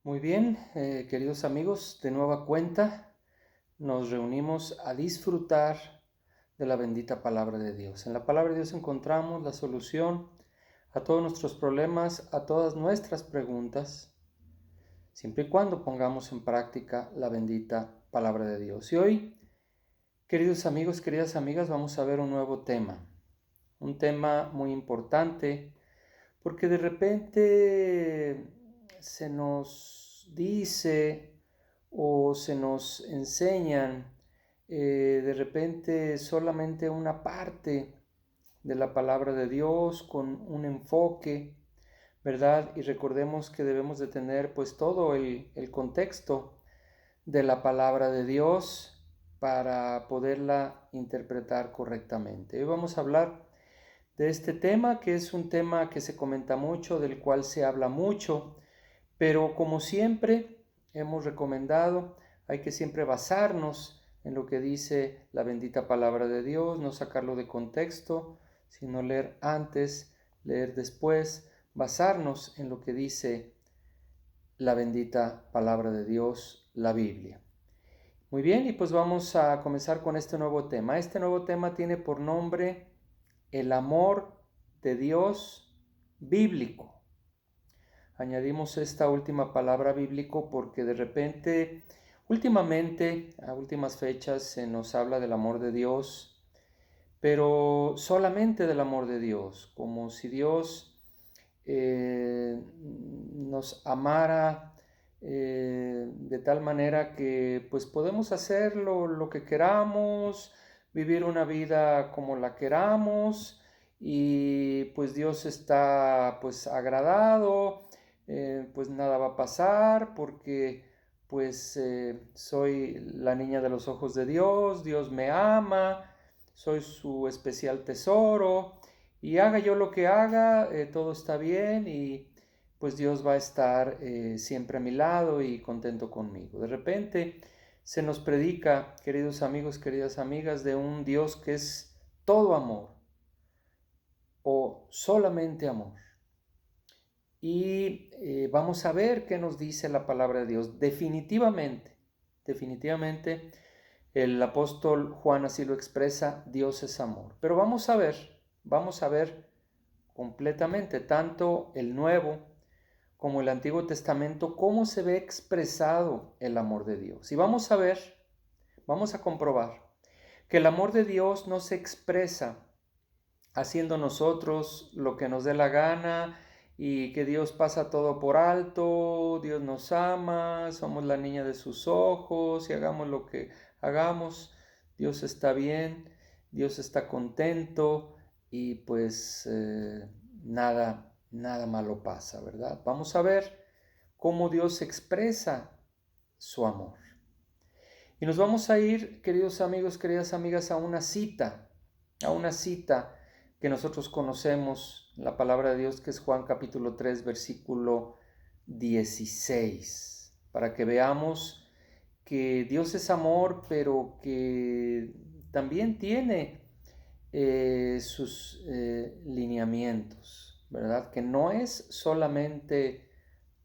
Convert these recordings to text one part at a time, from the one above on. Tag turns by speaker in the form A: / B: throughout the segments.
A: Muy bien, queridos amigos, de nueva cuenta nos reunimos a disfrutar de la bendita palabra de Dios. En la palabra de Dios encontramos la solución a todos nuestros problemas, a todas nuestras preguntas, siempre y cuando pongamos en práctica la bendita palabra de Dios. Y hoy, queridos amigos, queridas amigas, vamos a ver un nuevo un tema muy importante, porque de repente se nos dice o se nos enseñan de repente solamente una parte de la palabra de Dios con un enfoque, ¿verdad? Y recordemos que debemos de tener pues todo el contexto de la palabra de Dios para poderla interpretar correctamente. Hoy vamos a hablar de este tema, que es un tema que se comenta mucho, del cual se habla mucho, pero como siempre hemos recomendado, hay que siempre basarnos en lo que dice la bendita palabra de Dios, no sacarlo de contexto, sino leer antes, leer después, basarnos en lo que dice la bendita palabra de Dios, la Biblia. Muy bien, y pues vamos a comenzar con este nuevo tema. Este nuevo tema tiene por nombre el amor de Dios bíblico. Añadimos esta última palabra bíblico porque de repente, últimamente, a últimas fechas, se nos habla del amor de Dios, pero solamente del amor de Dios, como si Dios nos amara de tal manera que pues podemos hacer lo que queramos, vivir una vida como la queramos y pues Dios está pues agradado, pues nada va a pasar porque pues soy la niña de los ojos de Dios, Dios me ama, soy su especial tesoro y haga yo lo que haga, todo está bien y pues Dios va a estar siempre a mi lado y contento conmigo. De repente se nos predica, queridos amigos, queridas amigas, de un Dios que es todo amor o solamente amor. Y vamos a ver qué nos dice la palabra de Dios. Definitivamente, el apóstol Juan así lo expresa, Dios es amor. Pero vamos a ver completamente, tanto el Nuevo como el Antiguo Testamento, cómo se ve expresado el amor de Dios. Y vamos a comprobar que el amor de Dios no se expresa haciendo nosotros lo que nos dé la gana y que Dios pasa todo por alto, Dios nos ama, somos la niña de sus ojos y hagamos lo que hagamos, Dios está bien, Dios está contento y pues nada malo pasa, ¿verdad? Vamos a ver cómo Dios expresa su amor. Y nos vamos a ir, queridos amigos, queridas amigas, a una cita que nosotros conocemos, la palabra de Dios, que es Juan capítulo 3, versículo 16, para que veamos que Dios es amor, pero que también tiene sus lineamientos, ¿verdad? Que no es solamente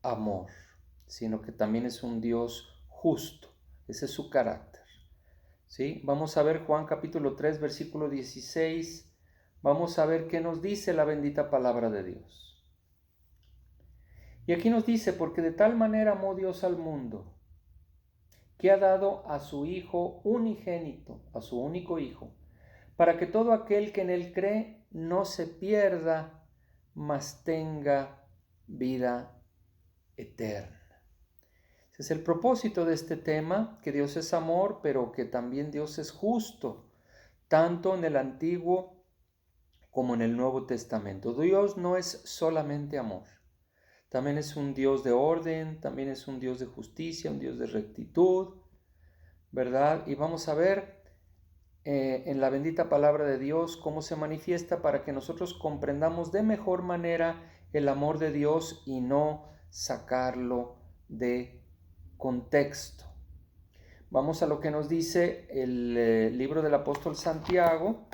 A: amor, sino que también es un Dios justo. Ese es su carácter. ¿Sí? Vamos a ver Juan capítulo 3, versículo 16. Vamos a ver qué nos dice la bendita palabra de Dios. Y aquí nos dice, porque de tal manera amó Dios al mundo, que ha dado a su Hijo unigénito, a su único Hijo, para que todo aquel que en él cree no se pierda, mas tenga vida eterna. Ese es el propósito de este tema, que Dios es amor, pero que también Dios es justo, tanto en el Antiguo como en el Nuevo Testamento. Dios no es solamente amor, también es un Dios de orden, también es un Dios de justicia, un Dios de rectitud, ¿verdad? Y vamos a ver en la bendita palabra de Dios cómo se manifiesta para que nosotros comprendamos de mejor manera el amor de Dios y no sacarlo de contexto. Vamos a lo que nos dice el libro del apóstol Santiago,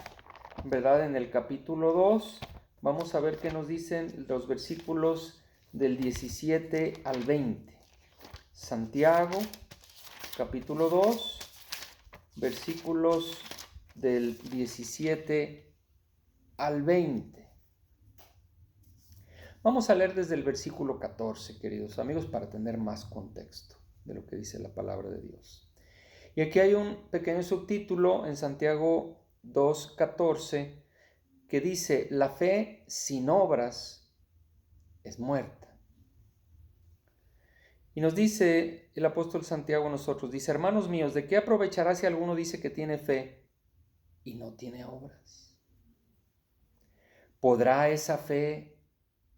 A: ¿verdad? En el capítulo 2, vamos a ver qué nos dicen los versículos del 17 al 20. Santiago, capítulo 2, versículos del 17 al 20. Vamos a leer desde el versículo 14, queridos amigos, para tener más contexto de lo que dice la palabra de Dios. Y aquí hay un pequeño subtítulo en Santiago 2:14 que dice: la fe sin obras es muerta. Y nos dice el apóstol Santiago a nosotros, dice: hermanos míos, ¿de qué aprovechará si alguno dice que tiene fe y no tiene obras? ¿Podrá esa fe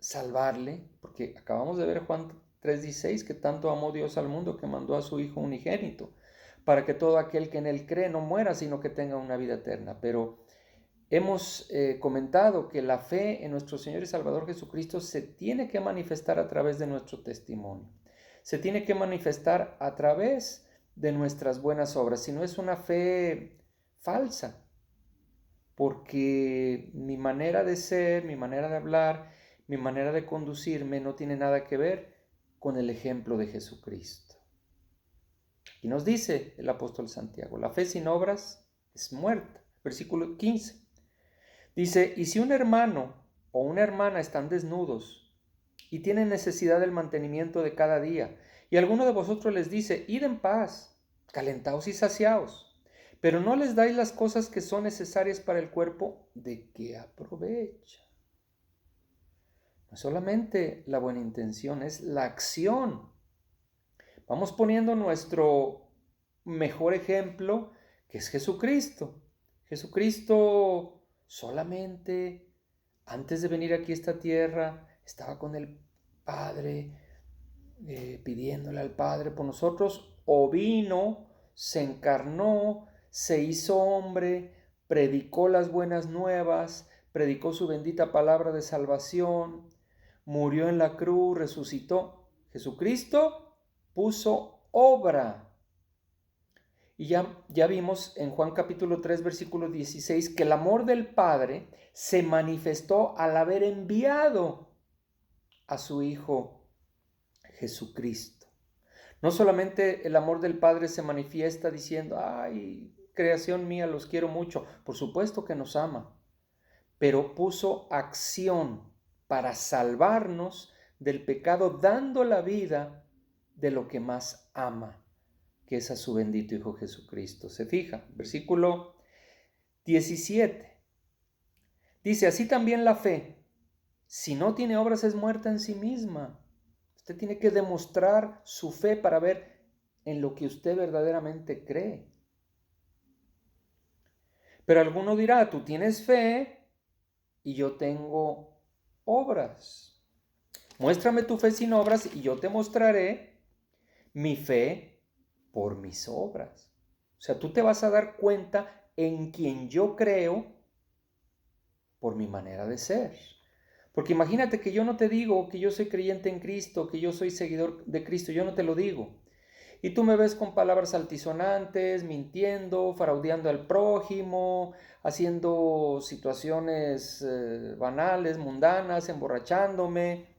A: salvarle? Porque acabamos de ver Juan 3:16, que tanto amó Dios al mundo que mandó a su Hijo unigénito, para que todo aquel que en él cree no muera, sino que tenga una vida eterna. Pero hemos comentado que la fe en nuestro Señor y Salvador Jesucristo se tiene que manifestar a través de nuestro testimonio. Se tiene que manifestar a través de nuestras buenas obras, si no es una fe falsa, porque mi manera de ser, mi manera de hablar, mi manera de conducirme no tiene nada que ver con el ejemplo de Jesucristo. Y nos dice el apóstol Santiago: la fe sin obras es muerta. Versículo 15. Dice: y si un hermano o una hermana están desnudos y tienen necesidad del mantenimiento de cada día, y alguno de vosotros les dice: id en paz, calentaos y saciaos, pero no les dais las cosas que son necesarias para el cuerpo, ¿de qué aprovecha? No solamente la buena intención, es la acción. Vamos poniendo nuestro mejor ejemplo, que es Jesucristo. Jesucristo solamente antes de venir aquí a esta tierra estaba con el Padre, pidiéndole al Padre por nosotros, o vino, se encarnó, se hizo hombre, predicó las buenas nuevas, predicó su bendita palabra de salvación, murió en la cruz, resucitó. Jesucristo puso obra. Y ya vimos en Juan capítulo 3, versículo 16, que el amor del Padre se manifestó al haber enviado a su Hijo Jesucristo. No solamente el amor del Padre se manifiesta diciendo: ay, creación mía, los quiero mucho. Por supuesto que nos ama, pero puso acción para salvarnos del pecado, dando la vida de lo que más ama, que es a su bendito Hijo Jesucristo. Se fija, versículo 17. Dice: así también la fe, si no tiene obras, es muerta en sí misma. Usted tiene que demostrar su fe para ver en lo que usted verdaderamente cree. Pero alguno dirá: tú tienes fe y yo tengo obras. Muéstrame tu fe sin obras y yo te mostraré mi fe por mis obras. O sea, tú te vas a dar cuenta en quien yo creo por mi manera de ser. Porque imagínate que yo no te digo que yo soy creyente en Cristo, que yo soy seguidor de Cristo, yo no te lo digo. Y tú me ves con palabras altisonantes, mintiendo, fraudeando al prójimo, haciendo situaciones banales, mundanas, emborrachándome.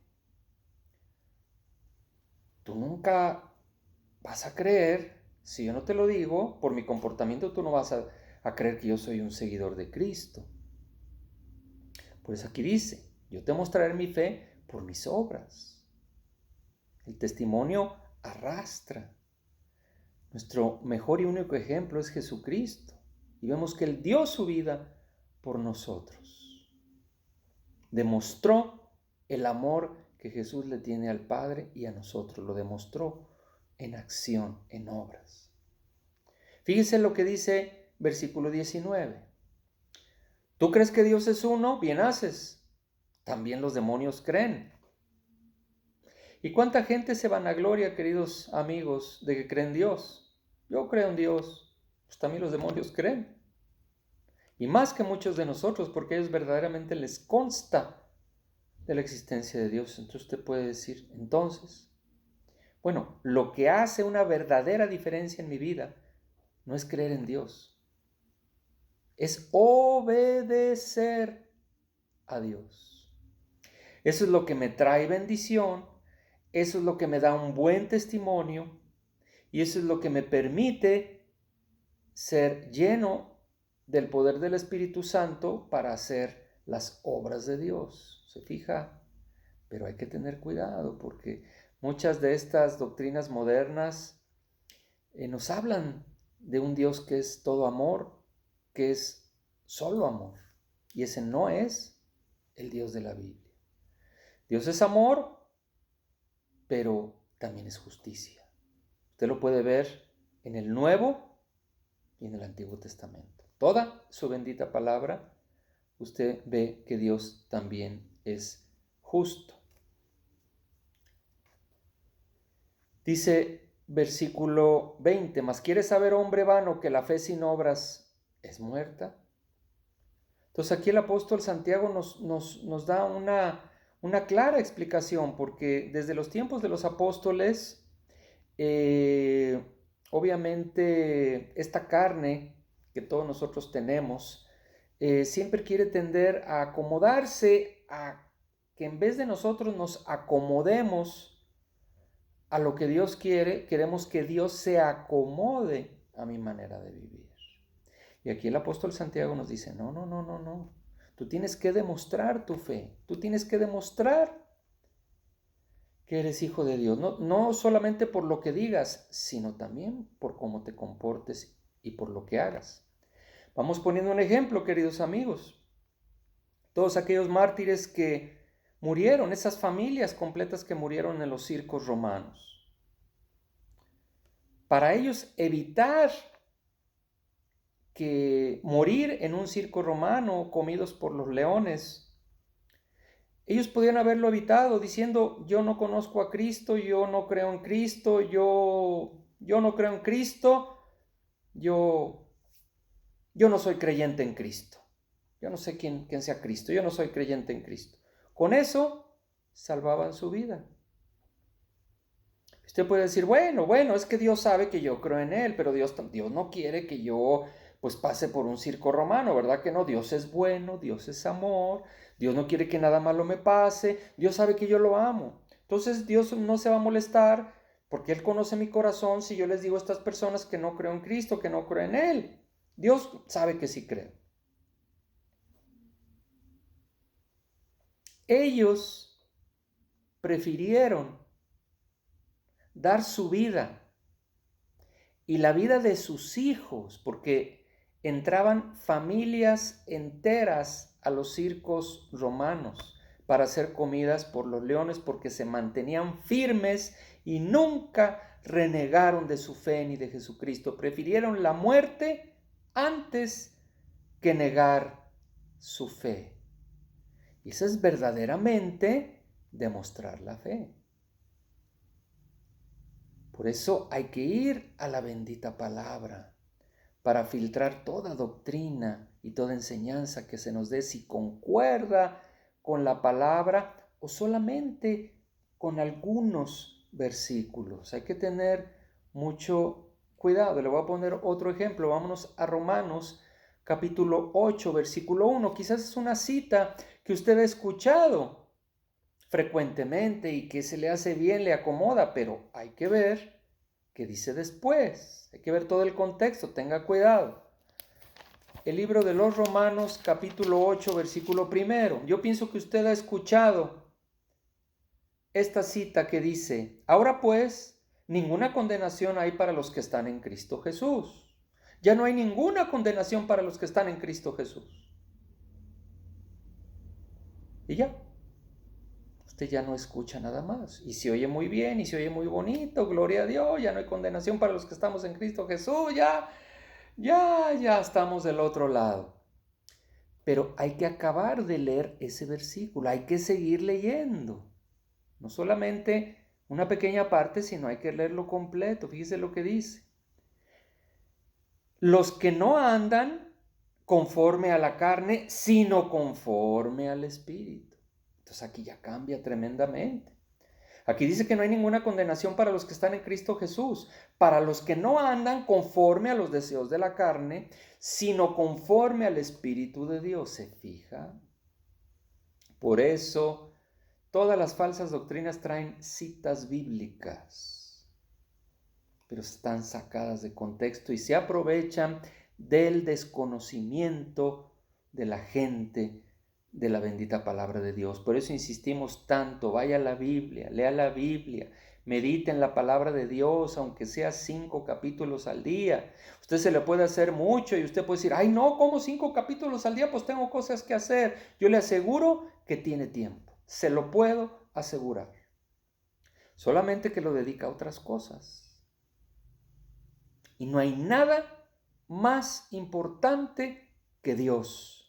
A: Tú nunca vas a creer, si yo no te lo digo, por mi comportamiento tú no vas a creer que yo soy un seguidor de Cristo. Por eso aquí dice: yo te mostraré mi fe por mis obras. El testimonio arrastra. Nuestro mejor y único ejemplo es Jesucristo. Y vemos que Él dio su vida por nosotros. Demostró el amor que Jesús le tiene al Padre y a nosotros. Lo demostró en acción, en obras. Fíjese lo que dice versículo 19. ¿Tú crees que Dios es uno? Bien haces. También los demonios creen. ¿Y cuánta gente se vanagloria, queridos amigos, de que creen en Dios? Yo creo en Dios. Pues también los demonios creen. Y más que muchos de nosotros, porque a ellos verdaderamente les consta de la existencia de Dios. Entonces usted puede decir: entonces, bueno, lo que hace una verdadera diferencia en mi vida no es creer en Dios, es obedecer a Dios. Eso es lo que me trae bendición eso es lo que me da un buen testimonio y eso es lo que me permite ser lleno del poder del Espíritu Santo para hacer las obras de Dios. ¿Se fija? Pero hay que tener cuidado porque muchas de estas doctrinas modernas nos hablan de un Dios que es todo amor, que es solo amor. Y ese no es el Dios de la Biblia. Dios es amor, pero también es justicia. Usted lo puede ver en el Nuevo y en el Antiguo Testamento. Toda su bendita palabra, usted ve que Dios también es justo. Dice versículo 20, ¿mas quieres saber, hombre vano, que la fe sin obras es muerta? Entonces aquí el apóstol Santiago nos da una clara explicación, porque desde los tiempos de los apóstoles, obviamente esta carne que todos nosotros tenemos, siempre quiere tender a acomodarse, a que en vez de nosotros nos acomodemos a lo que Dios quiere, queremos que Dios se acomode a mi manera de vivir. Y aquí el apóstol Santiago nos dice, no, no, no, no, no. Tú tienes que demostrar tu fe. Tú tienes que demostrar que eres hijo de Dios. No solamente por lo que digas, sino también por cómo te comportes y por lo que hagas. Vamos poniendo un ejemplo, queridos amigos. Todos aquellos mártires que murieron, esas familias completas que murieron en los circos romanos. Para ellos evitar que morir en un circo romano comidos por los leones, ellos podían haberlo evitado diciendo, yo no conozco a Cristo, yo no creo en Cristo, yo no creo en Cristo, yo no soy creyente en Cristo. Yo no sé quién sea Cristo, yo no soy creyente en Cristo. Con eso salvaban su vida. Usted puede decir, bueno, es que Dios sabe que yo creo en Él, pero Dios no quiere que yo pues pase por un circo romano, ¿verdad que no? Dios es bueno, Dios es amor, Dios no quiere que nada malo me pase, Dios sabe que yo lo amo. Entonces Dios no se va a molestar porque Él conoce mi corazón si yo les digo a estas personas que no creo en Cristo, que no creo en Él. Dios sabe que sí creo. Ellos prefirieron dar su vida y la vida de sus hijos, porque entraban familias enteras a los circos romanos para ser comidas por los leones, porque se mantenían firmes y nunca renegaron de su fe ni de Jesucristo. Prefirieron la muerte antes que negar su fe. Y eso es verdaderamente demostrar la fe. Por eso hay que ir a la bendita palabra para filtrar toda doctrina y toda enseñanza que se nos dé, si concuerda con la palabra o solamente con algunos versículos. Hay que tener mucho cuidado. Le voy a poner otro ejemplo. Vámonos a Romanos capítulo 8, versículo 1. Quizás es una cita que usted ha escuchado frecuentemente y que se le hace bien, le acomoda, pero hay que ver qué dice después. Hay que ver todo el contexto, tenga cuidado. El libro de los Romanos, capítulo 8, versículo 1. Yo pienso que usted ha escuchado esta cita que dice, ahora pues, ninguna condenación hay para los que están en Cristo Jesús. Ya no hay ninguna condenación para los que están en Cristo Jesús. Y ya. Usted ya no escucha nada más. Y se oye muy bien, y se oye muy bonito, gloria a Dios, ya no hay condenación para los que estamos en Cristo Jesús, ya estamos del otro lado. Pero hay que acabar de leer ese versículo, hay que seguir leyendo. No solamente una pequeña parte, sino hay que leerlo completo. Fíjese lo que dice. Los que no andan conforme a la carne, sino conforme al Espíritu. Entonces aquí ya cambia tremendamente. Aquí dice que no hay ninguna condenación para los que están en Cristo Jesús, para los que no andan conforme a los deseos de la carne, sino conforme al Espíritu de Dios. ¿Se fija? Por eso Todas las falsas doctrinas traen citas bíblicas, pero están sacadas de contexto y se aprovechan del desconocimiento de la gente de la bendita palabra de Dios. Por eso insistimos tanto, vaya a la Biblia, lea la Biblia, medite en la palabra de Dios, aunque sea 5 capítulos al día. Usted se le puede hacer mucho y usted puede decir, ay no, ¿cómo 5 capítulos al día? Pues tengo cosas que hacer. Yo le aseguro que tiene tiempo, se lo puedo asegurar. Solamente que lo dedica a otras cosas. Y no hay nada más importante que Dios,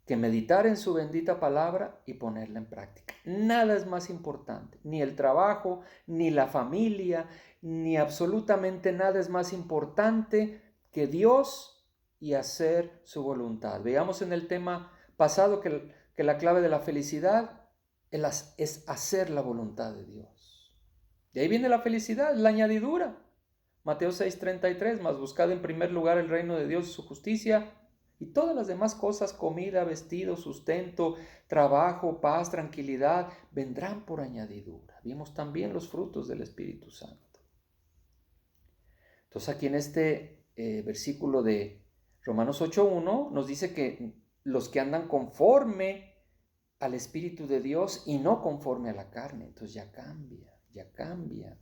A: que meditar en su bendita palabra y ponerla en práctica. Nada es más importante, ni el trabajo, ni la familia, ni absolutamente nada es más importante que Dios y hacer su voluntad. Veamos en el tema pasado que la clave de la felicidad es hacer la voluntad de Dios. De ahí viene la felicidad, la añadidura. Mateo 6:33, mas buscad en primer lugar el reino de Dios y su justicia, y todas las demás cosas, comida, vestido, sustento, trabajo, paz, tranquilidad, vendrán por añadidura. Vimos también los frutos del Espíritu Santo. Entonces aquí en este versículo de Romanos 8:1 nos dice que los que andan conforme al Espíritu de Dios y no conforme a la carne. Entonces ya cambia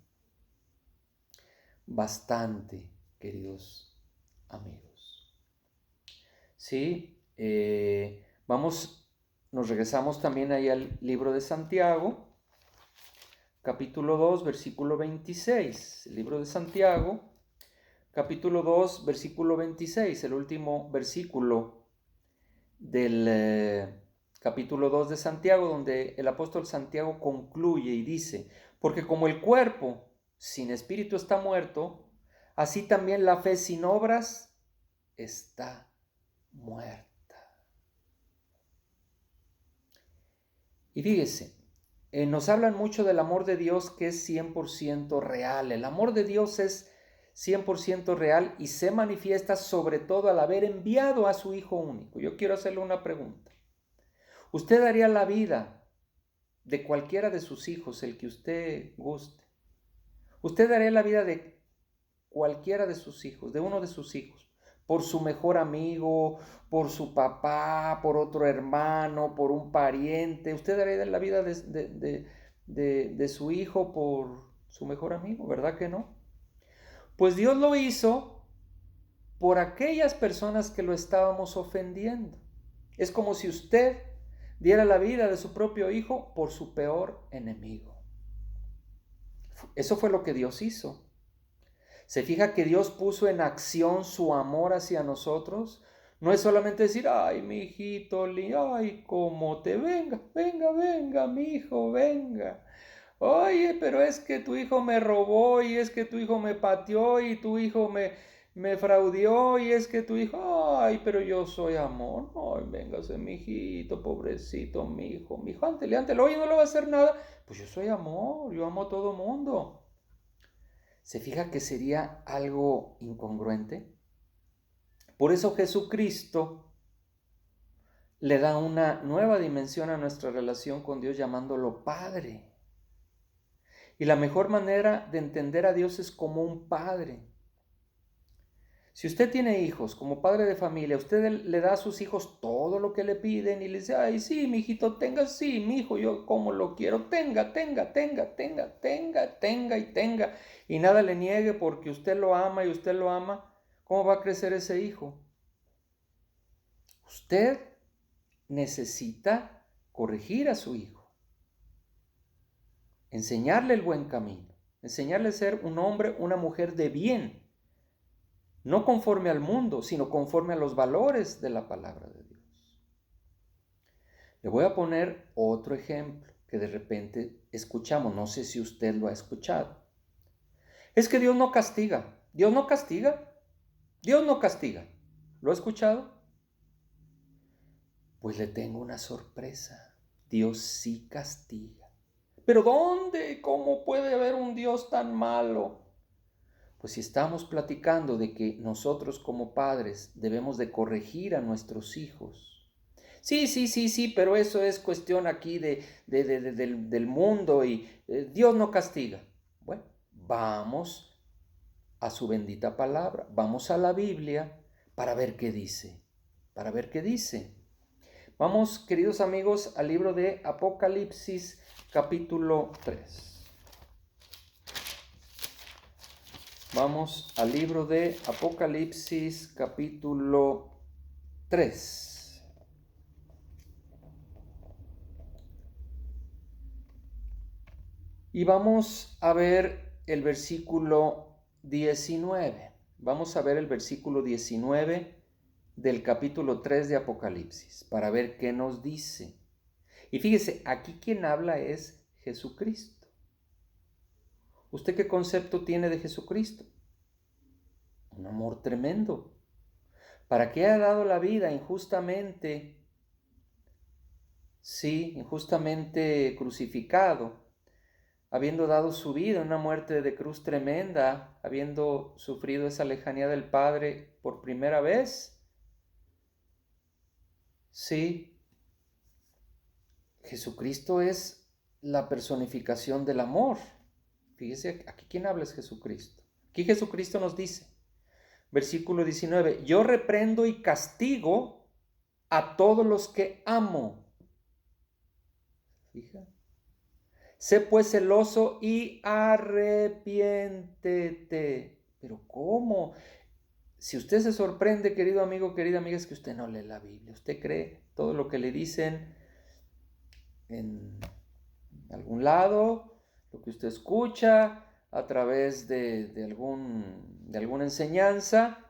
A: bastante, queridos amigos. Sí, nos regresamos también ahí al libro de Santiago, capítulo 2, versículo 26. El libro de Santiago, capítulo 2, versículo 26, el último versículo del capítulo 2 de Santiago, donde el apóstol Santiago concluye y dice, porque como el cuerpo sin espíritu está muerto, así también la fe sin obras está muerta. Y fíjese, nos hablan mucho del amor de Dios que es 100% real. El amor de Dios es 100% real y se manifiesta sobre todo al haber enviado a su Hijo único. Yo quiero hacerle una pregunta. ¿Usted daría la vida de cualquiera de sus hijos, el que usted guste? ¿Usted daría la vida de cualquiera de sus hijos, de uno de sus hijos, por su mejor amigo, por su papá, por otro hermano, por un pariente? ¿Usted daría la vida de su hijo por su mejor amigo? ¿Verdad que no? Pues Dios lo hizo por aquellas personas que lo estábamos ofendiendo. Es como si usted diera la vida de su propio hijo por su peor enemigo. Eso fue lo que Dios hizo. Se fija que Dios puso en acción su amor hacia nosotros. No es solamente decir, ay, mi hijito, ay, cómo te venga, mi hijo, venga. Oye, pero es que tu hijo me robó, y es que tu hijo me pateó, y tu hijo me fraudió, y es que tu hijo, ay, pero yo soy amor. Ay, véngase, mi hijito, pobrecito, mi hijo, ántele, oye, no le va a hacer nada. Pues yo soy amor, yo amo a todo mundo. ¿Se fija que sería algo incongruente? Por eso Jesucristo le da una nueva dimensión a nuestra relación con Dios llamándolo Padre. Y la mejor manera de entender a Dios es como un padre. Si usted tiene hijos, como padre de familia, usted le da a sus hijos todo lo que le piden y le dice, ay, sí, mi hijito, tenga, sí, mi hijo, yo como lo quiero, tenga, y tenga. Y nada le niegue porque usted lo ama y usted lo ama. ¿Cómo va a crecer ese hijo? Usted necesita corregir a su hijo, enseñarle el buen camino, enseñarle a ser un hombre, una mujer de bien. No conforme al mundo, sino conforme a los valores de la palabra de Dios. Le voy a poner otro ejemplo que de repente escuchamos. No sé si usted lo ha escuchado. Es que Dios no castiga. Dios no castiga. Dios no castiga. ¿Lo ha escuchado? Pues le tengo una sorpresa. Dios sí castiga. ¿Pero dónde? ¿Cómo puede haber un Dios tan malo? Pues si estamos platicando de que nosotros como padres debemos de corregir a nuestros hijos, Sí, pero eso es cuestión aquí del mundo y Dios no castiga. Bueno, vamos a su bendita palabra, vamos a la Biblia para ver qué dice, para ver qué dice. Vamos, queridos amigos, al libro de Apocalipsis, capítulo 3. Vamos al libro de Apocalipsis, capítulo 3. Y vamos a ver el versículo 19. Vamos a ver el versículo 19 del capítulo 3 de Apocalipsis para ver qué nos dice. Y fíjese, aquí quien habla es Jesucristo. ¿Usted qué concepto tiene de Jesucristo? Un amor tremendo. ¿Para qué ha dado la vida injustamente? Sí, injustamente crucificado, habiendo dado su vida en una muerte de cruz tremenda, habiendo sufrido esa lejanía del Padre por primera vez. Sí, Jesucristo es la personificación del amor. Fíjese, aquí quien habla es Jesucristo. Aquí Jesucristo nos dice, versículo 19, yo reprendo y castigo a todos los que amo. Fíjate. Sé pues celoso y arrepiéntete. Pero ¿cómo? Si usted se sorprende, querido amigo, querida amiga, es que usted no lee la Biblia. Usted cree todo lo que le dicen en algún lado, lo que usted escucha a través de alguna enseñanza,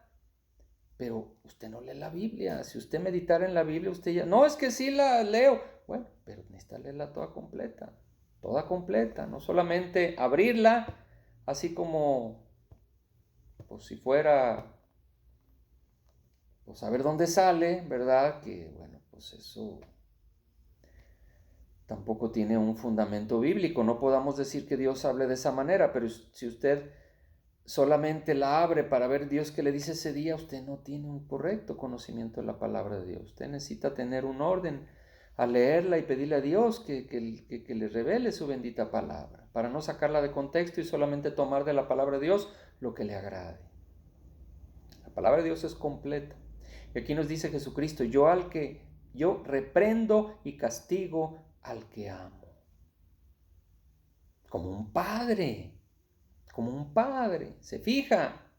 A: pero usted no lee la Biblia. Si usted meditara en la Biblia, usted ya, no, es que sí la leo. Bueno, pero necesita leerla toda completa, no solamente abrirla, así como, pues si fuera, pues a ver dónde sale, ¿verdad? Que bueno, pues eso tampoco tiene un fundamento bíblico. No podamos decir que Dios hable de esa manera, pero si usted solamente la abre para ver Dios qué le dice ese día, usted no tiene un correcto conocimiento de la palabra de Dios. Usted necesita tener un orden a leerla y pedirle a Dios que le revele su bendita palabra, para no sacarla de contexto y solamente tomar de la palabra de Dios lo que le agrade. La palabra de Dios es completa. Y aquí nos dice Jesucristo, yo reprendo y castigo al que amo. Como un padre. Como un padre, se fija.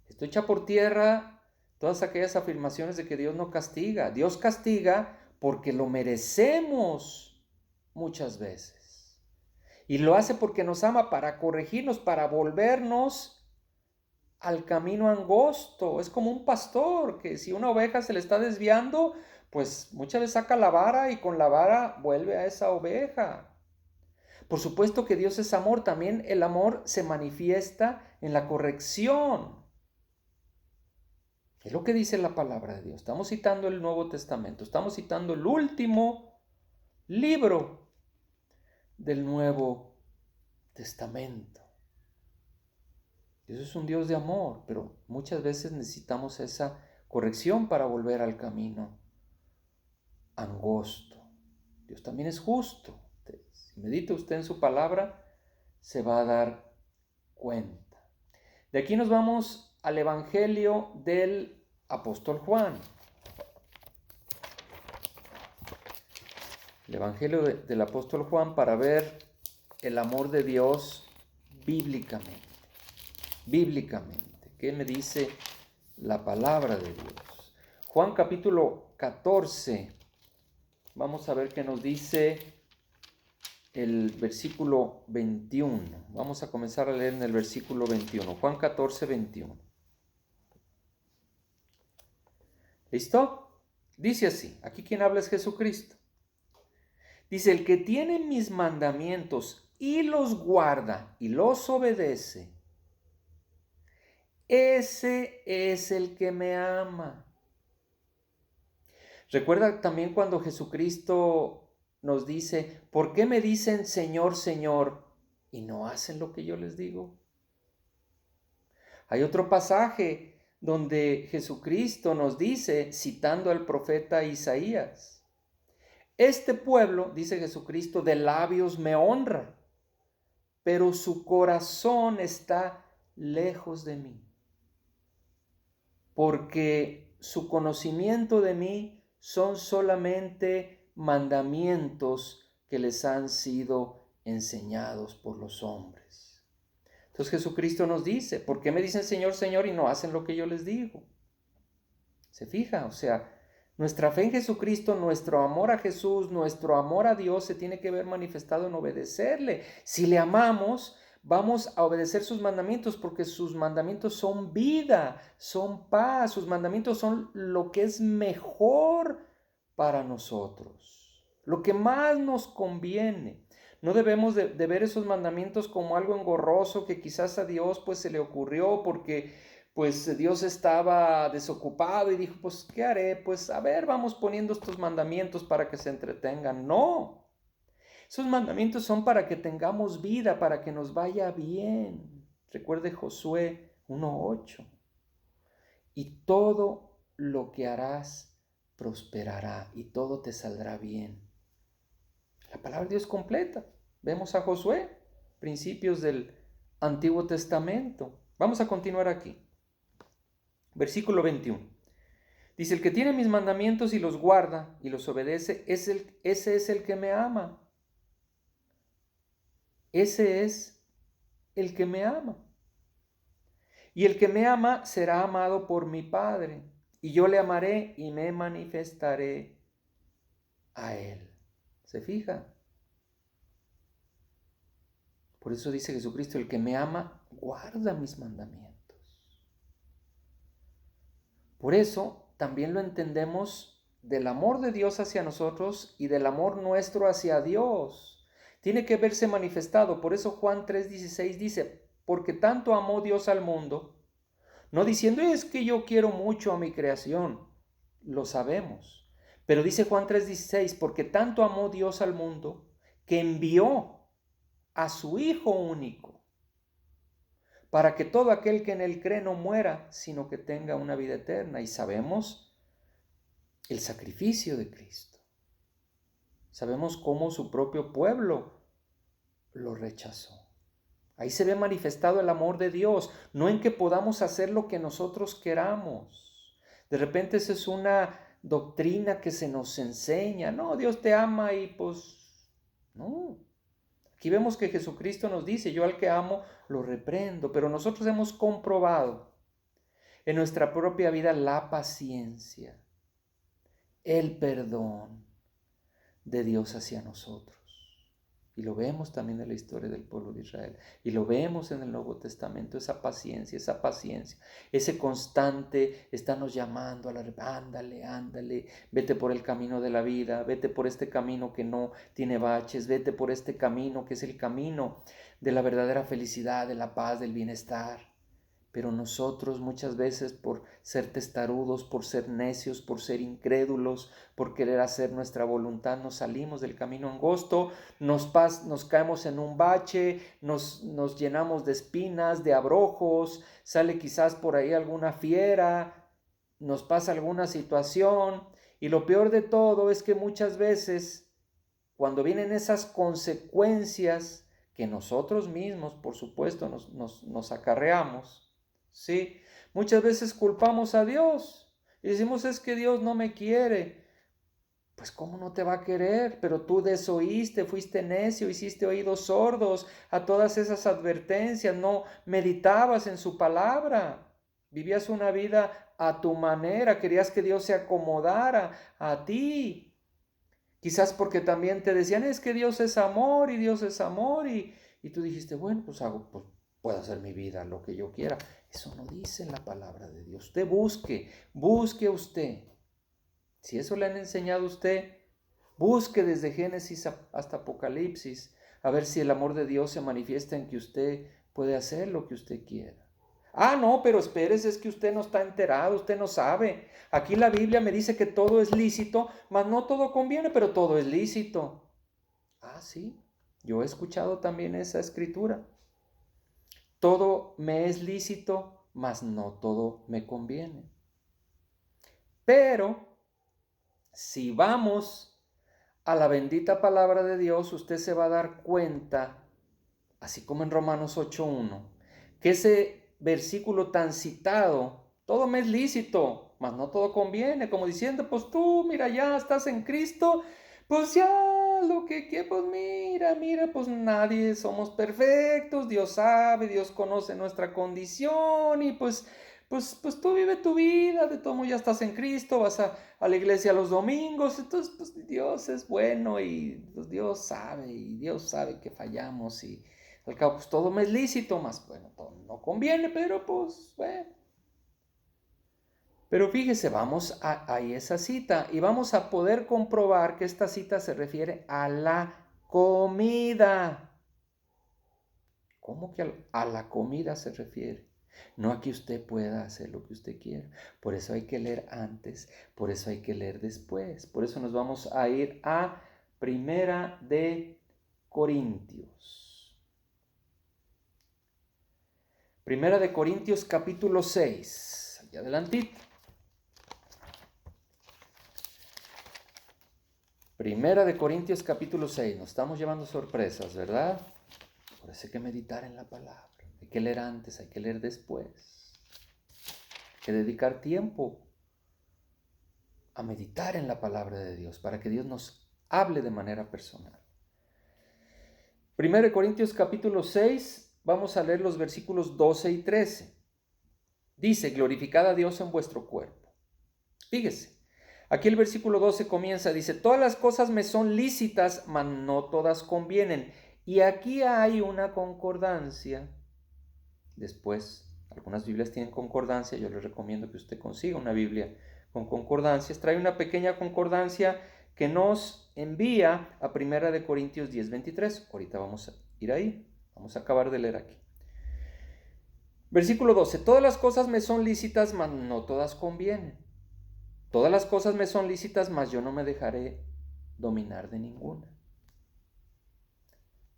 A: Esto echa por tierra todas aquellas afirmaciones de que Dios no castiga. Dios castiga porque lo merecemos muchas veces. Y lo hace porque nos ama, para corregirnos, para volvernos al camino angosto. Es como un pastor que si una oveja se le está desviando, pues muchas veces saca la vara y con la vara vuelve a esa oveja. Por supuesto que Dios es amor, también el amor se manifiesta en la corrección. Es lo que dice la palabra de Dios. Estamos citando el Nuevo Testamento, estamos citando el último libro del Nuevo Testamento. Dios es un Dios de amor, pero muchas veces necesitamos esa corrección para volver al camino angosto. Dios también es justo. Si medita usted en su palabra, se va a dar cuenta. De aquí nos vamos al Evangelio del apóstol Juan. El Evangelio del apóstol Juan, para ver el amor de Dios bíblicamente. Bíblicamente. ¿Qué me dice la palabra de Dios? Juan capítulo 14. Vamos a ver qué nos dice el versículo 21. Vamos a comenzar a leer en el versículo 21. Juan 14, 21. ¿Listo? Dice así. Aquí quien habla es Jesucristo. Dice, el que tiene mis mandamientos y los guarda y los obedece, ese es el que me ama. Recuerda también cuando Jesucristo nos dice, ¿por qué me dicen Señor, Señor y no hacen lo que yo les digo? Hay otro pasaje donde Jesucristo nos dice, citando al profeta Isaías, este pueblo, dice Jesucristo, de labios me honra, pero su corazón está lejos de mí, porque su conocimiento de mí son solamente mandamientos que les han sido enseñados por los hombres. Entonces Jesucristo nos dice, ¿por qué me dicen Señor, Señor y no hacen lo que yo les digo? ¿Se fija? O sea, nuestra fe en Jesucristo, nuestro amor a Jesús, nuestro amor a Dios se tiene que ver manifestado en obedecerle. Si le amamos, vamos a obedecer sus mandamientos porque sus mandamientos son vida, son paz, sus mandamientos son lo que es mejor para nosotros, lo que más nos conviene. No debemos de ver esos mandamientos como algo engorroso que quizás a Dios pues se le ocurrió porque pues Dios estaba desocupado y dijo, pues, ¿qué haré? Pues, a ver, vamos poniendo estos mandamientos para que se entretengan. No, esos mandamientos son para que tengamos vida, para que nos vaya bien. Recuerde Josué 1:8. Y todo lo que harás prosperará y todo te saldrá bien. La palabra de Dios completa. Vemos a Josué, principios del Antiguo Testamento. Vamos a continuar aquí. Versículo 21. Dice, el que tiene mis mandamientos y los guarda y los obedece, ese es el que me ama. Ese es el que me ama. Y el que me ama será amado por mi Padre. Y yo le amaré y me manifestaré a él. ¿Se fija? Por eso dice Jesucristo, el que me ama, guarda mis mandamientos. Por eso también lo entendemos del amor de Dios hacia nosotros y del amor nuestro hacia Dios. Tiene que verse manifestado. Por eso Juan 3:16 dice, porque tanto amó Dios al mundo, no diciendo es que yo quiero mucho a mi creación, lo sabemos. Pero dice Juan 3:16, porque tanto amó Dios al mundo que envió a su Hijo único, para que todo aquel que en él cree no muera, sino que tenga una vida eterna. Y sabemos el sacrificio de Cristo. Sabemos cómo su propio pueblo lo rechazó. Ahí se ve manifestado el amor de Dios, no en que podamos hacer lo que nosotros queramos. De repente esa es una doctrina que se nos enseña. No, Dios te ama y pues no. Aquí vemos que Jesucristo nos dice, yo al que amo lo reprendo, pero nosotros hemos comprobado en nuestra propia vida la paciencia, el perdón de Dios hacia nosotros. Y lo vemos también en la historia del pueblo de Israel. Y lo vemos en el Nuevo Testamento, esa paciencia, ese constante estarnos llamando a la ándale, ándale, vete por el camino de la vida, vete por este camino que no tiene baches, vete por este camino que es el camino de la verdadera felicidad, de la paz, del bienestar. Pero nosotros muchas veces por ser testarudos, por ser necios, por ser incrédulos, por querer hacer nuestra voluntad, nos salimos del camino angosto, nos caemos en un bache, nos llenamos de espinas, de abrojos, sale quizás por ahí alguna fiera, nos pasa alguna situación. Y lo peor de todo es que muchas veces, cuando vienen esas consecuencias que nosotros mismos, por supuesto, nos acarreamos, ¿sí? Muchas veces culpamos a Dios y decimos es que Dios no me quiere. Pues ¿cómo no te va a querer? Pero tú desoíste, fuiste necio, hiciste oídos sordos a todas esas advertencias, no meditabas en su palabra, vivías una vida a tu manera, querías que Dios se acomodara a ti. Quizás porque también te decían es que Dios es amor y Dios es amor y tú dijiste, bueno, pues puedo hacer mi vida lo que yo quiera. Eso no dice la palabra de Dios. Usted busque usted. Si eso le han enseñado a usted, busque desde Génesis hasta Apocalipsis, a ver si el amor de Dios se manifiesta en que usted puede hacer lo que usted quiera. Ah, no, pero espérese, es que usted no está enterado, usted no sabe. Aquí la Biblia me dice que todo es lícito, mas no todo conviene, pero todo es lícito. Ah, sí, yo he escuchado también esa escritura. Todo me es lícito, mas no todo me conviene. Pero si vamos a la bendita palabra de Dios, usted se va a dar cuenta, así como en Romanos 8:1, que ese versículo tan citado, todo me es lícito, mas no todo conviene, como diciendo, pues tú, mira, ya estás en Cristo, pues ya lo que pues mira, pues nadie somos perfectos, Dios sabe, Dios conoce nuestra condición y pues tú vive tu vida, de todo modo ya estás en Cristo, vas a la iglesia los domingos, entonces pues Dios es bueno y pues, Dios sabe que fallamos y al cabo pues todo me es lícito, más bueno, todo no conviene, pero pues bueno. Pero fíjese, vamos a esa cita y vamos a poder comprobar que esta cita se refiere a la comida. ¿Cómo que a la comida se refiere? No a que usted pueda hacer lo que usted quiera. Por eso hay que leer antes, por eso hay que leer después. Por eso nos vamos a ir a Primera de Corintios. Primera de Corintios capítulo 6. Aquí adelantito. Primera de Corintios capítulo 6. Nos estamos llevando sorpresas, ¿verdad? Por eso hay que meditar en la palabra. Hay que leer antes, hay que leer después. Hay que dedicar tiempo a meditar en la palabra de Dios para que Dios nos hable de manera personal. Primera de Corintios capítulo 6, vamos a leer los versículos 12 y 13. Dice, glorificad a Dios en vuestro cuerpo. Fíjese, aquí el versículo 12 comienza, dice, todas las cosas me son lícitas, mas no todas convienen. Y aquí hay una concordancia. Después, algunas Biblias tienen concordancia, yo les recomiendo que usted consiga una Biblia con concordancias. Trae una pequeña concordancia que nos envía a 1 Corintios 10:23. Ahorita vamos a ir ahí, vamos a acabar de leer aquí. Versículo 12, todas las cosas me son lícitas, mas no todas convienen. Todas las cosas me son lícitas, mas yo no me dejaré dominar de ninguna.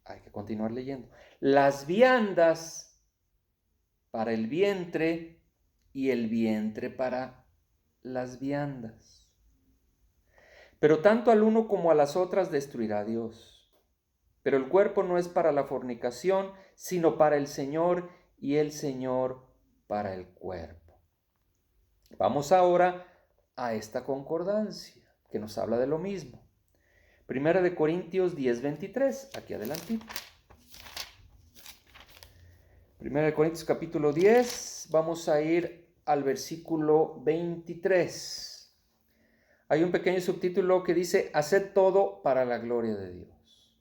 A: Hay que continuar leyendo. Las viandas para el vientre y el vientre para las viandas. Pero tanto al uno como a las otras destruirá Dios. Pero el cuerpo no es para la fornicación, sino para el Señor, y el Señor para el cuerpo. Vamos ahora a esta concordancia que nos habla de lo mismo. Primera de Corintios 10:23, aquí adelantito. Primera de Corintios capítulo 10, vamos a ir al versículo 23. Hay un pequeño subtítulo que dice, haced todo para la gloria de Dios.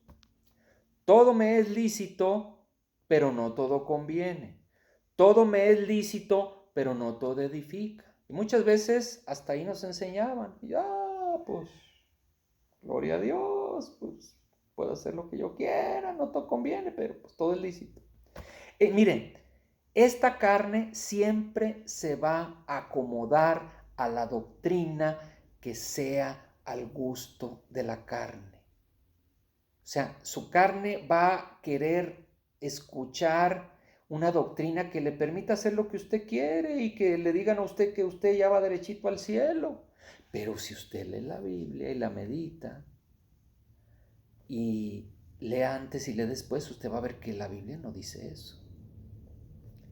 A: Todo me es lícito, pero no todo conviene. Todo me es lícito, pero no todo edifica. Y muchas veces hasta ahí nos enseñaban, pues, gloria a Dios, pues, puedo hacer lo que yo quiera, no todo conviene, pero pues todo es lícito. Miren, esta carne siempre se va a acomodar a la doctrina que sea al gusto de la carne. O sea, su carne va a querer escuchar una doctrina que le permita hacer lo que usted quiere y que le digan a usted que usted ya va derechito al cielo. Pero si usted lee la Biblia y la medita y lee antes y lee después, usted va a ver que la Biblia no dice eso.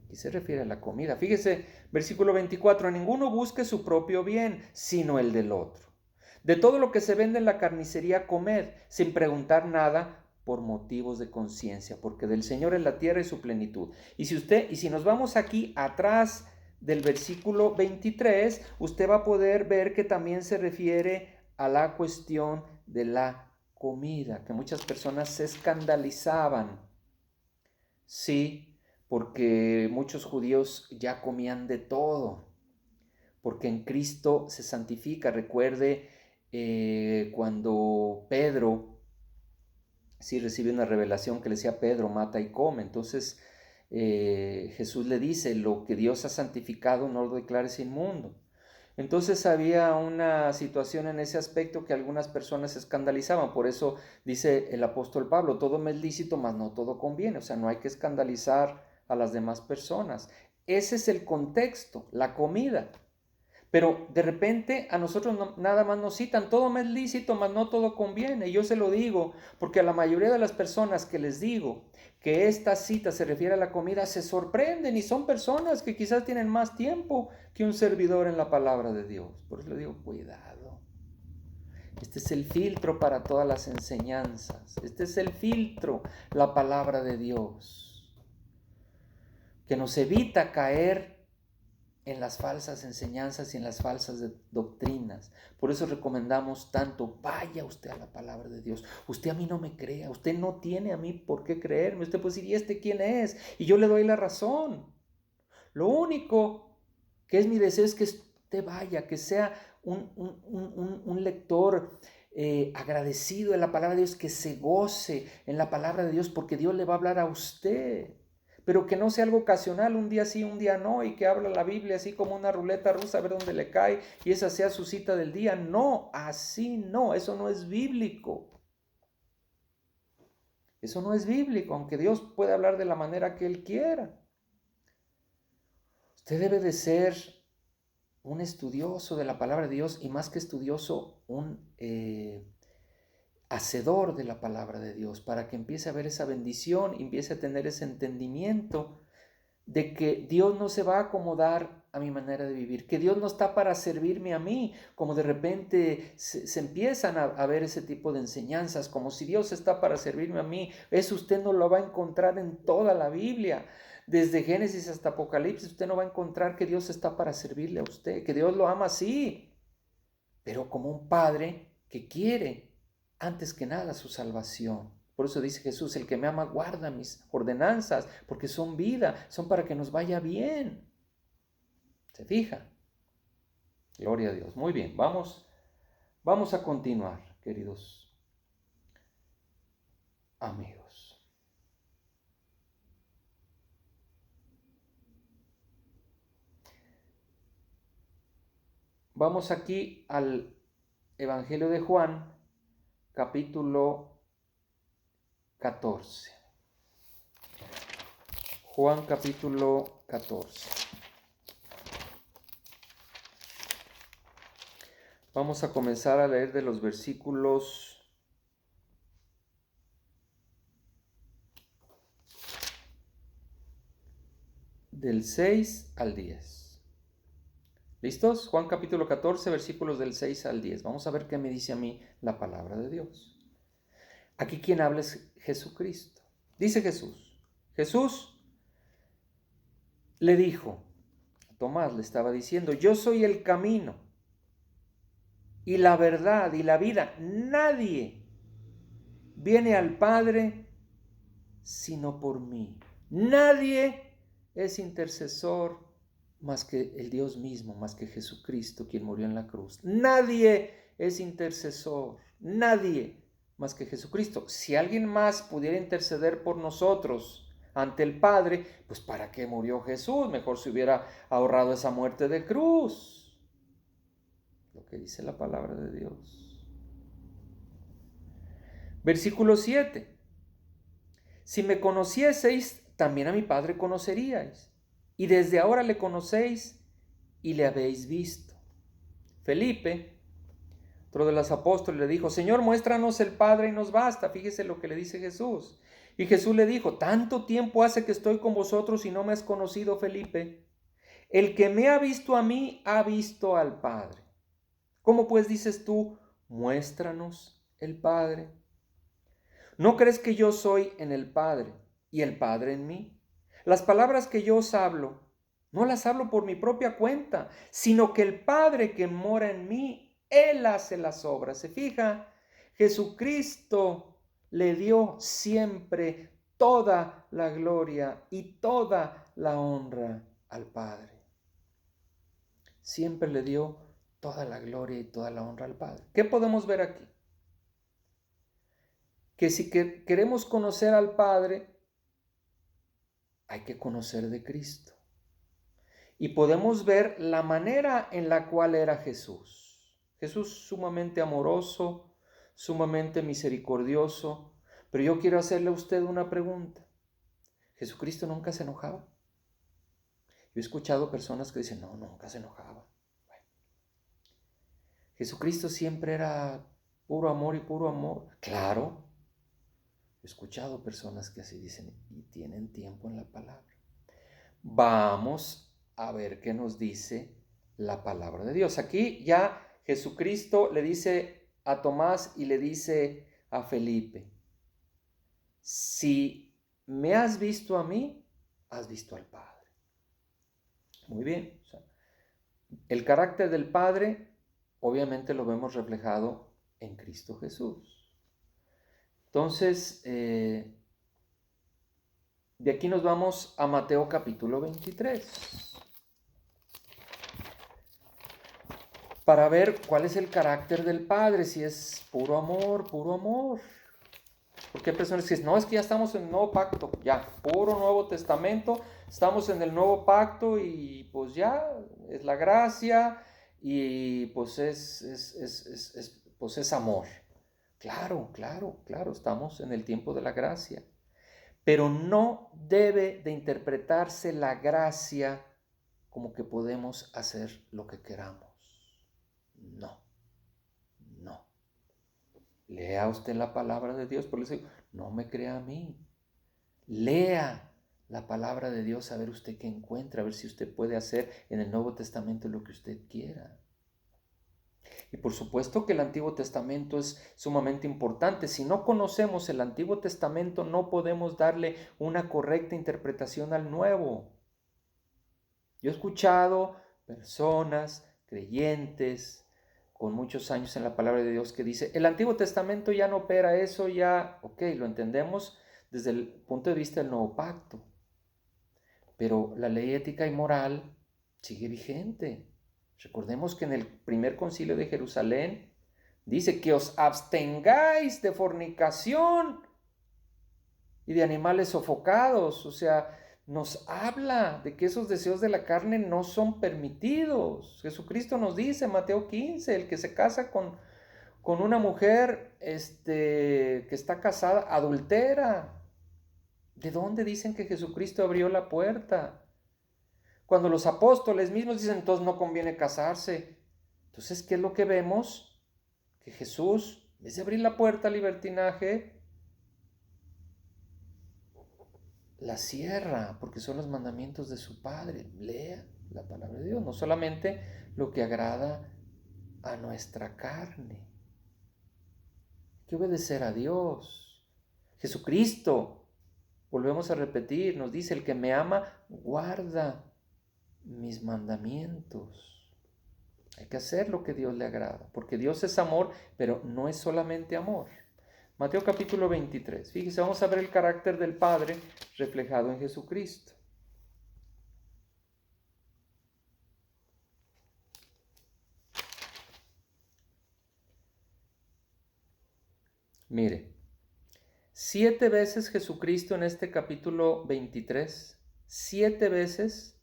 A: Y se refiere a la comida. Fíjese, versículo 24, ninguno busque su propio bien, sino el del otro. De todo lo que se vende en la carnicería, comed, sin preguntar nada por motivos de conciencia, porque del Señor es la tierra y su plenitud. Y si nos vamos aquí atrás del versículo 23, usted va a poder ver que también se refiere a la cuestión de la comida, que muchas personas se escandalizaban. Sí, porque muchos judíos ya comían de todo, porque en Cristo se santifica. Recuerde cuando Pedro sí recibe una revelación que le decía a Pedro, mata y come. Entonces Jesús le dice, lo que Dios ha santificado no lo declares inmundo. Entonces había una situación en ese aspecto que algunas personas se escandalizaban. Por eso dice el apóstol Pablo, todo me es lícito, mas no todo conviene. O sea, no hay que escandalizar a las demás personas. ese es el contexto, la comida. Pero de repente a nosotros nada más nos citan, todo me es lícito, mas no todo conviene. Y yo se lo digo porque a la mayoría de las personas que les digo que esta cita se refiere a la comida se sorprenden y son personas que quizás tienen más tiempo que un servidor en la palabra de Dios. Por eso le digo, cuidado. Este es el filtro para todas las enseñanzas. Este es el filtro, la palabra de Dios, que nos evita caer en las falsas enseñanzas y en las falsas doctrinas. Por eso recomendamos tanto, vaya usted a la palabra de Dios. Usted a mí no me crea, usted no tiene a mí por qué creerme. Usted puede decir, ¿y este quién es? Y yo le doy la razón. Lo único que es mi deseo es que usted vaya, que sea un lector agradecido de la palabra de Dios, que se goce en la palabra de Dios, porque Dios le va a hablar a usted. Pero que no sea algo ocasional, un día sí, un día no, y que habla la Biblia así como una ruleta rusa a ver dónde le cae, y esa sea su cita del día. No, así no, eso no es bíblico. Eso no es bíblico, aunque Dios puede hablar de la manera que Él quiera. Usted debe de ser un estudioso de la palabra de Dios, y más que estudioso, un hacedor de la palabra de Dios, para que empiece a ver esa bendición, empiece a tener ese entendimiento de que Dios no se va a acomodar a mi manera de vivir, que Dios no está para servirme a mí, como de repente se empiezan a ver ese tipo de enseñanzas, como si Dios está para servirme a mí. Eso usted no lo va a encontrar en toda la Biblia. Desde Génesis hasta Apocalipsis usted no va a encontrar que Dios está para servirle a usted, que Dios lo ama, sí, pero como un padre que quiere antes que nada su salvación. Por eso dice Jesús, el que me ama guarda mis ordenanzas, porque son vida, son para que nos vaya bien. ¿Se fija? Gloria a Dios. Muy bien, vamos a continuar, queridos amigos. Vamos aquí al Evangelio de Juan, capítulo 14. Juan capítulo 14. Vamos a comenzar a leer de los versículos del 6 al 10. ¿Listos? Juan capítulo 14, versículos del 6 al 10. Vamos a ver qué me dice a mí la palabra de Dios. Aquí quien habla es Jesucristo. Dice Jesús. Jesús le dijo, Tomás le estaba diciendo, yo soy el camino y la verdad y la vida. Nadie viene al Padre sino por mí. Nadie es intercesor más que el Dios mismo, más que Jesucristo, quien murió en la cruz. Nadie es intercesor, nadie más que Jesucristo. Si alguien más pudiera interceder por nosotros ante el Padre, pues ¿para qué murió Jesús? Mejor se hubiera ahorrado esa muerte de cruz. Lo que dice la palabra de Dios. Versículo 7. Si me conocieseis, también a mi Padre conoceríais. Y desde ahora le conocéis y le habéis visto. Felipe, otro de los apóstoles, le dijo, Señor, muéstranos el Padre y nos basta. Fíjese lo que le dice Jesús. Y Jesús le dijo, tanto tiempo hace que estoy con vosotros y no me has conocido, Felipe. El que me ha visto a mí, ha visto al Padre. ¿Cómo pues dices tú, muéstranos el Padre? ¿No crees que yo soy en el Padre y el Padre en mí? Las palabras que yo os hablo, no las hablo por mi propia cuenta, sino que el Padre que mora en mí, Él hace las obras. ¿Se fija? Jesucristo le dio siempre toda la gloria y toda la honra al Padre. Siempre le dio toda la gloria y toda la honra al Padre. ¿Qué podemos ver aquí? Que si queremos conocer al Padre, hay que conocer de Cristo. Y podemos ver la manera en la cual era Jesús. Jesús sumamente amoroso, sumamente misericordioso. Pero yo quiero hacerle a usted una pregunta. ¿Jesucristo nunca se enojaba? Yo he escuchado personas que dicen, no, nunca se enojaba. Bueno, Jesucristo siempre era puro amor y puro amor. Claro, he escuchado personas que así dicen y tienen tiempo en la palabra. Vamos a ver qué nos dice la palabra de Dios. Aquí ya Jesucristo le dice a Tomás y le dice a Felipe, si me has visto a mí, has visto al Padre. Muy bien. O sea, el carácter del Padre obviamente lo vemos reflejado en Cristo Jesús. Entonces, de aquí nos vamos a Mateo capítulo 23. Para ver cuál es el carácter del Padre, si es puro amor, puro amor. Porque hay personas que dicen, no, es que ya estamos en el nuevo pacto, ya, puro Nuevo Testamento, estamos en el nuevo pacto y pues ya, es la gracia y pues es amor. Claro, claro, claro, estamos en el tiempo de la gracia. Pero no debe de interpretarse la gracia como que podemos hacer lo que queramos. No, no. Lea usted la palabra de Dios, por eso digo, no me crea a mí. Lea la palabra de Dios a ver usted qué encuentra, a ver si usted puede hacer en el Nuevo Testamento lo que usted quiera. Y por supuesto que el Antiguo Testamento es sumamente importante. Si no conocemos el Antiguo Testamento, no podemos darle una correcta interpretación al Nuevo. Yo he escuchado personas, creyentes, con muchos años en la palabra de Dios que dice, el Antiguo Testamento ya no opera eso, ya, ok, lo entendemos desde el punto de vista del nuevo pacto, pero la ley ética y moral sigue vigente. Recordemos que en el primer concilio de Jerusalén dice que os abstengáis de fornicación y de animales sofocados, o sea, nos habla de que esos deseos de la carne no son permitidos. Jesucristo nos dice, Mateo 15, el que se casa con una mujer que está casada, adultera. ¿De dónde dicen que Jesucristo abrió la puerta? Cuando los apóstoles mismos dicen, entonces no conviene casarse. Entonces, ¿qué es lo que vemos? Que Jesús, en vez de abrir la puerta al libertinaje, la cierra, porque son los mandamientos de su Padre. Lea la palabra de Dios, no solamente lo que agrada a nuestra carne. Hay que obedecer a Dios. Jesucristo, volvemos a repetir, nos dice, el que me ama, guarda mis mandamientos. Hay que hacer lo que Dios le agrada, porque Dios es amor, pero no es solamente amor. Mateo capítulo 23. Fíjese, vamos a ver el carácter del Padre reflejado en Jesucristo. Mire, 7 veces Jesucristo en este capítulo 23, 7 veces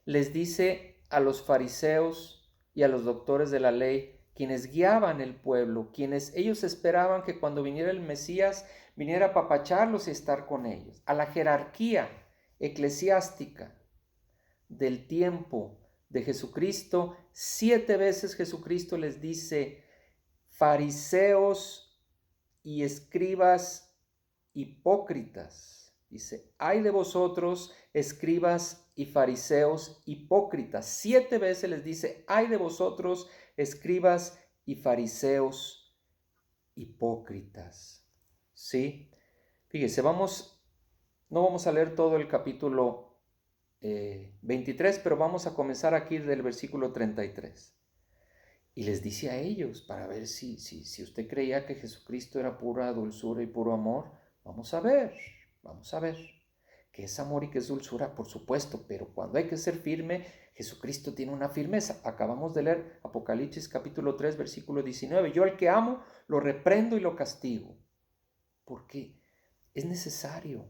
A: les dice a los fariseos y a los doctores de la ley, quienes guiaban el pueblo, quienes ellos esperaban que cuando viniera el Mesías viniera a apapacharlos y estar con ellos, a la jerarquía eclesiástica del tiempo de Jesucristo, 7 veces Jesucristo les dice, fariseos y escribas hipócritas. Dice, ay de vosotros, escribas y fariseos hipócritas. 7 veces les dice, ay de vosotros, escribas y fariseos hipócritas. ¿Sí? Fíjese, no vamos a leer todo el capítulo 23, pero vamos a comenzar aquí del versículo 33. Y les dice a ellos, para ver si usted creía que Jesucristo era pura dulzura y puro amor, vamos a ver que es amor y que es dulzura, por supuesto, pero cuando hay que ser firme, Jesucristo tiene una firmeza. Acabamos de leer Apocalipsis capítulo 3, versículo 19. Yo al que amo, lo reprendo y lo castigo. Porque es necesario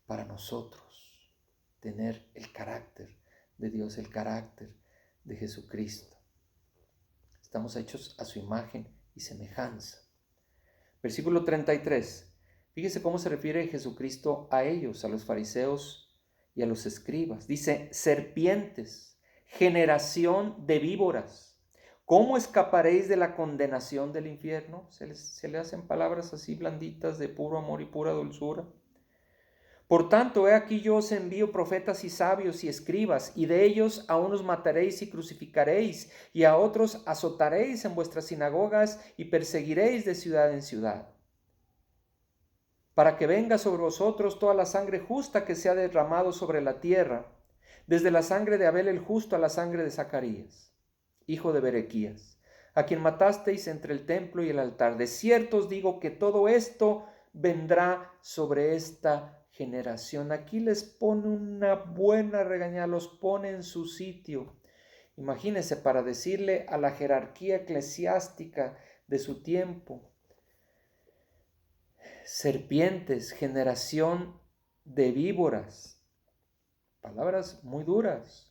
A: para nosotros tener el carácter de Dios, el carácter de Jesucristo. Estamos hechos a su imagen y semejanza. Versículo 33. Fíjese cómo se refiere Jesucristo a ellos, a los fariseos y a los escribas. Dice, serpientes, generación de víboras, ¿cómo escaparéis de la condenación del infierno? Se le hacen palabras así blanditas de puro amor y pura dulzura. Por tanto, he aquí yo os envío profetas y sabios y escribas, y de ellos a unos mataréis y crucificaréis, y a otros azotaréis en vuestras sinagogas y perseguiréis de ciudad en ciudad, para que venga sobre vosotros toda la sangre justa que se ha derramado sobre la tierra, desde la sangre de Abel el justo a la sangre de Zacarías, hijo de Berequías, a quien matasteis entre el templo y el altar. De cierto os digo que todo esto vendrá sobre esta generación. Aquí les pone una buena regañada, los pone en su sitio. Imagínense, para decirle a la jerarquía eclesiástica de su tiempo, serpientes, generación de víboras, palabras muy duras,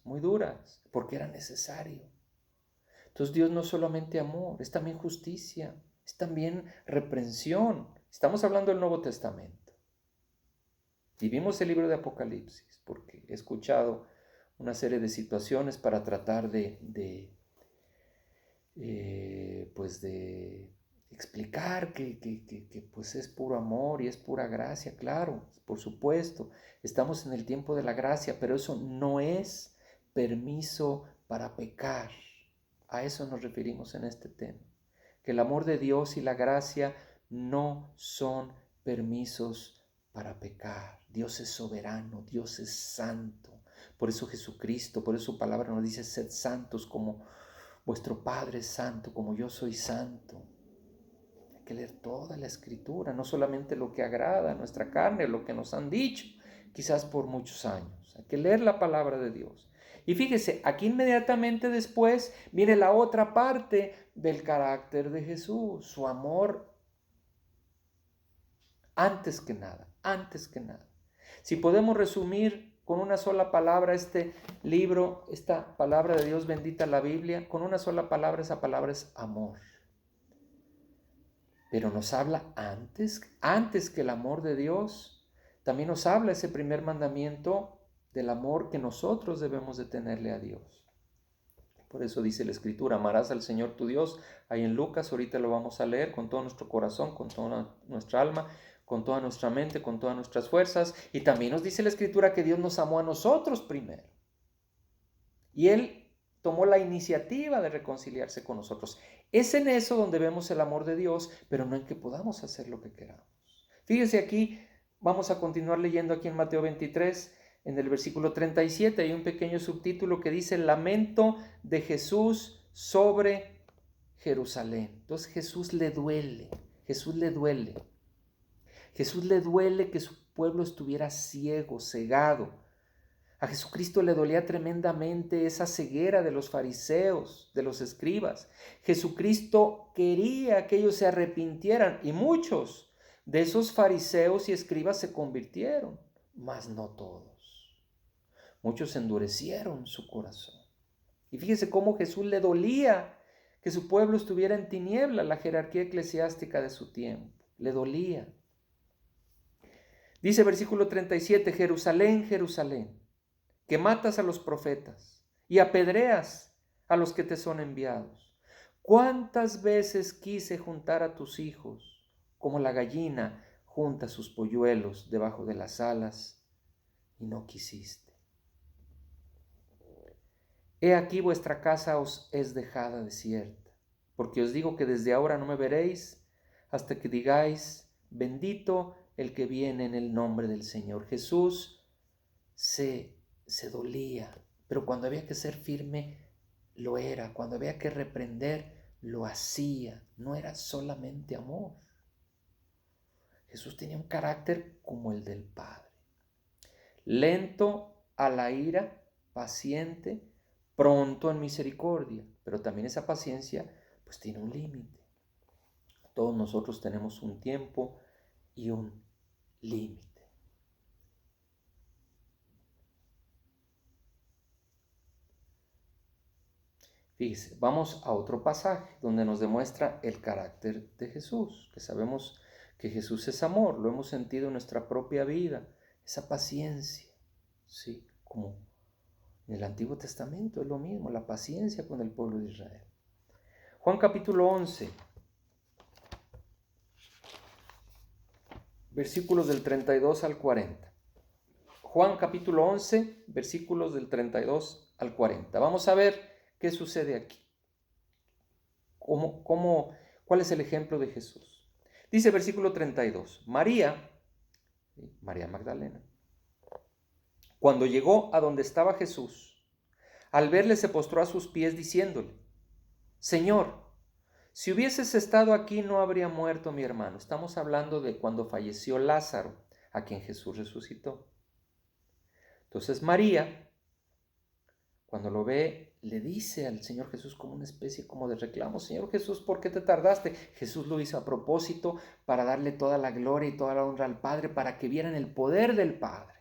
A: porque era necesario. Entonces Dios no es solamente amor, es también justicia, es también reprensión. Estamos hablando del Nuevo Testamento. Y vimos el libro de Apocalipsis, porque he escuchado una serie de situaciones para tratar de explicar que pues es puro amor y es pura gracia. Claro, por supuesto, estamos en el tiempo de la gracia, pero eso no es permiso para pecar. A eso nos referimos en este tema, que el amor de Dios y la gracia no son permisos para pecar. Dios es soberano, Dios es santo. Por eso Jesucristo, por eso su palabra nos dice, sed santos como vuestro Padre es santo, como yo soy santo. Hay que leer toda la Escritura, no solamente lo que agrada a nuestra carne, lo que nos han dicho, quizás por muchos años. Hay que leer la palabra de Dios. Y fíjese, aquí inmediatamente después viene la otra parte del carácter de Jesús, su amor antes que nada, antes que nada. Si podemos resumir con una sola palabra este libro, esta palabra de Dios bendita, la Biblia, con una sola palabra, esa palabra es amor. Pero nos habla antes que el amor de Dios, también nos habla ese primer mandamiento del amor que nosotros debemos de tenerle a Dios. Por eso dice la Escritura, amarás al Señor tu Dios, ahí en Lucas, ahorita lo vamos a leer con todo nuestro corazón, con toda nuestra alma, con toda nuestra mente, con todas nuestras fuerzas. Y también nos dice la Escritura que Dios nos amó a nosotros primero. Y Él tomó la iniciativa de reconciliarse con nosotros. Es en eso donde vemos el amor de Dios, pero no en que podamos hacer lo que queramos. Fíjense aquí, vamos a continuar leyendo aquí en Mateo 23, en el versículo 37, hay un pequeño subtítulo que dice, lamento de Jesús sobre Jerusalén. Entonces Jesús le duele, Jesús le duele. Jesús le duele que su pueblo estuviera ciego, cegado. A Jesucristo le dolía tremendamente esa ceguera de los fariseos, de los escribas. Jesucristo quería que ellos se arrepintieran y muchos de esos fariseos y escribas se convirtieron, mas no todos. Muchos endurecieron su corazón. Y fíjese cómo Jesús le dolía que su pueblo estuviera en tiniebla, la jerarquía eclesiástica de su tiempo. Le dolía. Dice versículo 37, Jerusalén, Jerusalén, que matas a los profetas y apedreas a los que te son enviados. ¿Cuántas veces quise juntar a tus hijos, como la gallina junta sus polluelos debajo de las alas, y no quisiste? He aquí vuestra casa os es dejada desierta, porque os digo que desde ahora no me veréis hasta que digáis, bendito el que viene en el nombre del Señor. Jesús se dolía, pero cuando había que ser firme, lo era. Cuando había que reprender, lo hacía. No era solamente amor. Jesús tenía un carácter como el del Padre. Lento a la ira, paciente, pronto en misericordia. Pero también esa paciencia pues tiene un límite. Todos nosotros tenemos un tiempo y un límite. Fíjese, vamos a otro pasaje donde nos demuestra el carácter de Jesús, que sabemos que Jesús es amor, lo hemos sentido en nuestra propia vida, esa paciencia. Sí, como en el Antiguo Testamento es lo mismo, la paciencia con el pueblo de Israel. Juan capítulo 11, versículos del 32 al 40. Juan capítulo 11, versículos del 32 al 40. Vamos a ver qué sucede aquí. ¿Cuál es el ejemplo de Jesús? Dice versículo 32, María Magdalena, cuando llegó a donde estaba Jesús, al verle se postró a sus pies diciéndole, Señor, si hubieses estado aquí no habría muerto mi hermano. Estamos hablando de cuando falleció Lázaro, a quien Jesús resucitó. Entonces María, cuando lo ve, le dice al Señor Jesús como una especie como de reclamo, Señor Jesús, ¿por qué te tardaste? Jesús lo hizo a propósito para darle toda la gloria y toda la honra al Padre, para que vieran el poder del Padre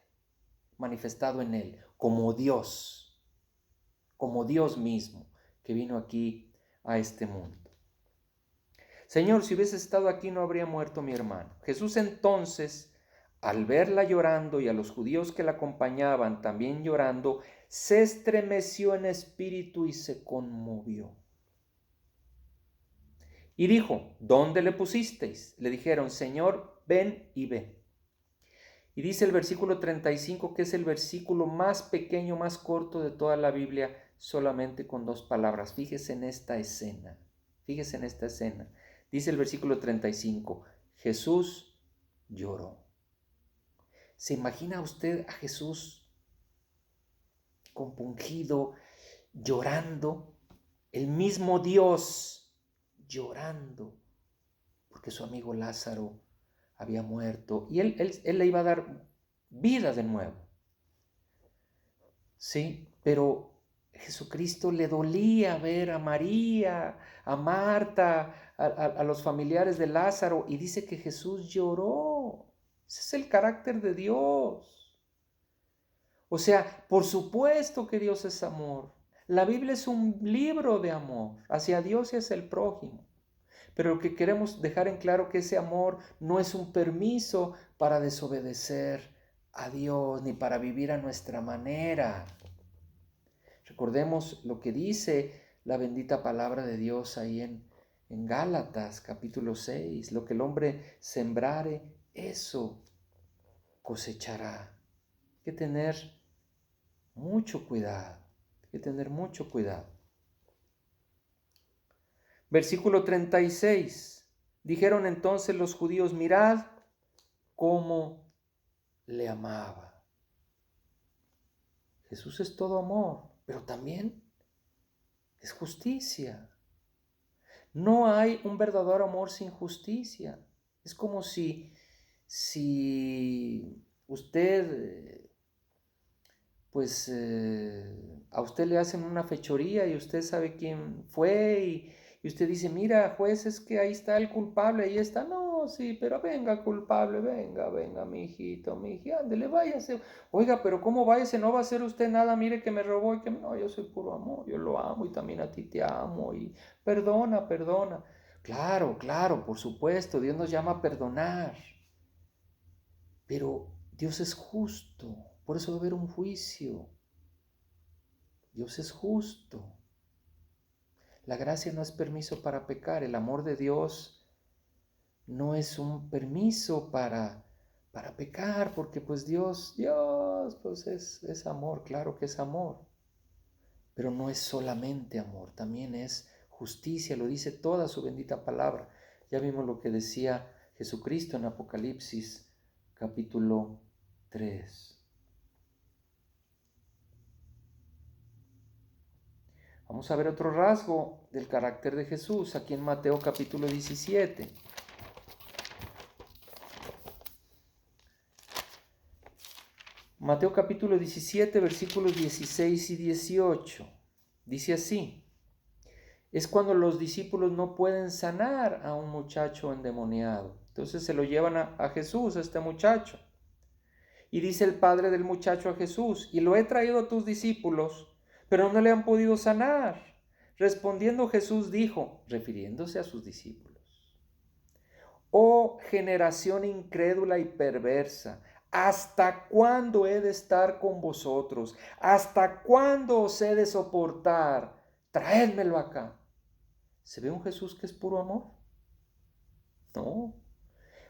A: manifestado en él, como Dios mismo, que vino aquí a este mundo. Señor, si hubieses estado aquí no habría muerto mi hermano. Jesús entonces, al verla llorando y a los judíos que la acompañaban también llorando, se estremeció en espíritu y se conmovió. Y dijo, ¿dónde le pusisteis? Le dijeron, Señor, ven y ve. Y dice el versículo 35, que es el versículo más pequeño, más corto de toda la Biblia, solamente con 2 palabras. Fíjese en esta escena. Dice el versículo 35, Jesús lloró. ¿Se imagina usted a Jesús compungido, llorando? El mismo Dios llorando, porque su amigo Lázaro había muerto y él le iba a dar vida de nuevo. Sí, pero Jesucristo le dolía ver a María, a Marta, a los familiares de Lázaro, y dice que Jesús lloró. Ese es el carácter de Dios. O sea, por supuesto que Dios es amor. La Biblia es un libro de amor hacia Dios y hacia el prójimo. Pero lo que queremos dejar en claro que ese amor no es un permiso para desobedecer a Dios ni para vivir a nuestra manera. Recordemos lo que dice la bendita palabra de Dios ahí en Gálatas capítulo 6. Lo que el hombre sembrare, eso cosechará. Hay que tener mucho cuidado. Versículo 36. Dijeron entonces los judíos, mirad cómo le amaba. Jesús es todo amor, pero también es justicia. No hay un verdadero amor sin justicia. Es como si usted, a usted le hacen una fechoría y usted sabe quién fue y usted dice, mira, juez, es que ahí está el culpable, ahí está. No, sí, pero venga, culpable, venga, mi hijito, mi hija, ándele, váyase. Oiga, pero ¿cómo váyase? No va a hacer usted nada, mire que me robó y que no, yo soy puro amor, yo lo amo y también a ti te amo y perdona. Claro, por supuesto, Dios nos llama a perdonar, pero Dios es justo, por eso va a haber un juicio. Dios es justo. La gracia no es permiso para pecar, el amor de Dios no es un permiso para pecar, porque pues Dios pues es amor, claro que es amor, pero no es solamente amor, también es justicia, lo dice toda su bendita palabra. Ya vimos lo que decía Jesucristo en Apocalipsis capítulo 3. Vamos a ver otro rasgo del carácter de Jesús aquí en Mateo capítulo 17. Mateo capítulo 17, versículos 16 y 18. Dice así: es cuando los discípulos no pueden sanar a un muchacho endemoniado. Entonces se lo llevan a Jesús, a este muchacho. Y dice el padre del muchacho a Jesús, y lo he traído a tus discípulos, pero no le han podido sanar. Respondiendo Jesús dijo, refiriéndose a sus discípulos: oh generación incrédula y perversa, ¿hasta cuándo he de estar con vosotros? ¿Hasta cuándo os he de soportar? Traédmelo acá. ¿Se ve un Jesús que es puro amor? No.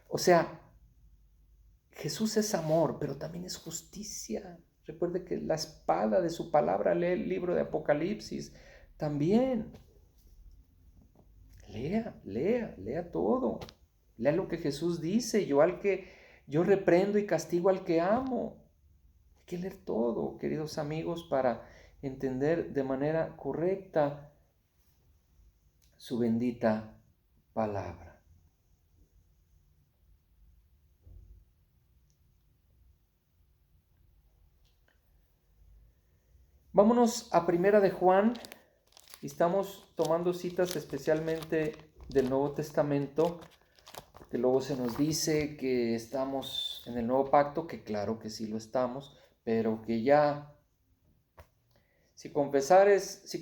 A: O sea, Jesús es amor, pero también es justicia. Recuerde que la espada de su palabra, lee el libro de Apocalipsis también. Lea todo. Lea lo que Jesús dice. Yo reprendo y castigo al que amo. Hay que leer todo, queridos amigos, para entender de manera correcta su bendita palabra. Vámonos a Primera de Juan. Estamos tomando citas especialmente del Nuevo Testamento, porque luego se nos dice que estamos en el Nuevo Pacto, que claro que sí lo estamos, pero que ya, si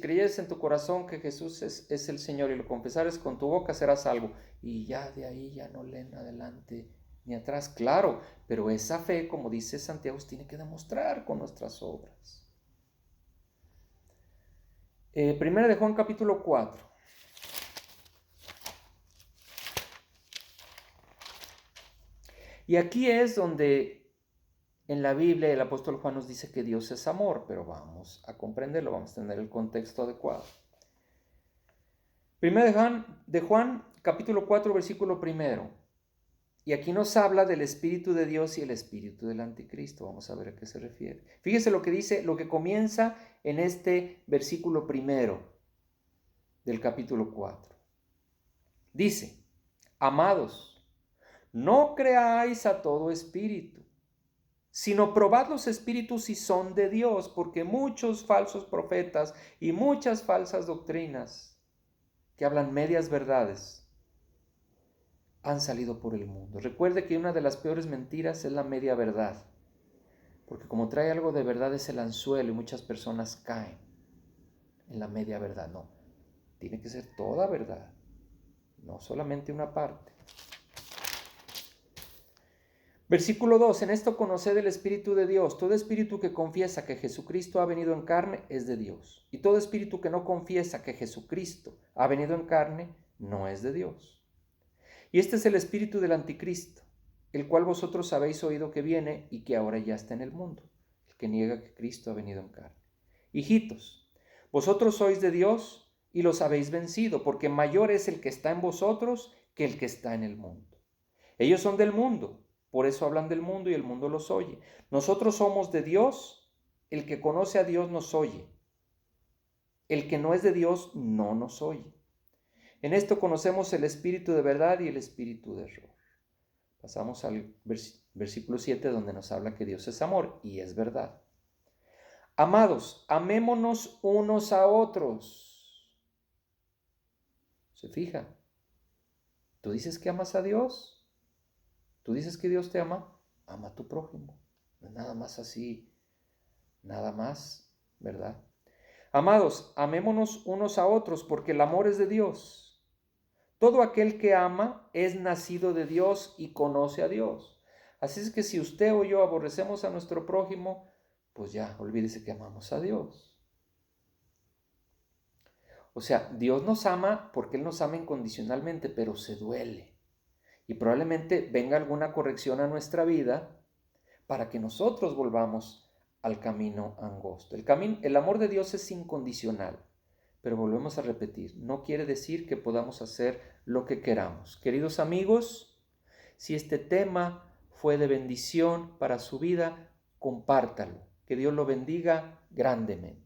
A: creyeres en tu corazón que Jesús es el Señor y lo confesares con tu boca, serás salvo. Y ya de ahí ya no leen adelante ni atrás, claro, pero esa fe, como dice Santiago, se tiene que demostrar con nuestras obras. Primera de Juan capítulo 4. Y aquí es donde en la Biblia el apóstol Juan nos dice que Dios es amor, pero vamos a comprenderlo, vamos a tener el contexto adecuado. Primera de Juan capítulo 4, versículo 1. Y aquí nos habla del Espíritu de Dios y el Espíritu del Anticristo. Vamos a ver a qué se refiere. Fíjese lo que dice, lo que comienza en este versículo 1 del capítulo 4. Dice, amados, no creáis a todo espíritu, sino probad los espíritus si son de Dios, porque muchos falsos profetas y muchas falsas doctrinas que hablan medias verdades han salido por el mundo. Recuerde que una de las peores mentiras es la media verdad, porque como trae algo de verdad es el anzuelo y muchas personas caen en la media verdad. No, tiene que ser toda verdad, no solamente una parte. Versículo 2, en esto conoced el Espíritu de Dios. Todo espíritu que confiesa que Jesucristo ha venido en carne es de Dios. Y todo espíritu que no confiesa que Jesucristo ha venido en carne no es de Dios. Y este es el espíritu del anticristo, el cual vosotros habéis oído que viene y que ahora ya está en el mundo, el que niega que Cristo ha venido en carne. Hijitos, vosotros sois de Dios y los habéis vencido, porque mayor es el que está en vosotros que el que está en el mundo. Ellos son del mundo, por eso hablan del mundo y el mundo los oye. Nosotros somos de Dios, el que conoce a Dios nos oye. El que no es de Dios no nos oye. En esto conocemos el espíritu de verdad y el espíritu de error. Pasamos al versículo 7 donde nos habla que Dios es amor y es verdad. Amados, amémonos unos a otros. ¿Se fija? ¿Tú dices que amas a Dios? ¿Tú dices que Dios te ama? Ama a tu prójimo. No es nada más así, nada más, ¿verdad? Amados, amémonos unos a otros porque el amor es de Dios. Todo aquel que ama es nacido de Dios y conoce a Dios. Así es que si usted o yo aborrecemos a nuestro prójimo, pues ya, olvídese que amamos a Dios. O sea, Dios nos ama porque Él nos ama incondicionalmente, pero se duele. Y probablemente venga alguna corrección a nuestra vida para que nosotros volvamos al camino angosto. El amor de Dios es incondicional, pero volvemos a repetir, no quiere decir que podamos hacer lo que queramos. Queridos amigos, si este tema fue de bendición para su vida, compártalo. Que Dios lo bendiga grandemente.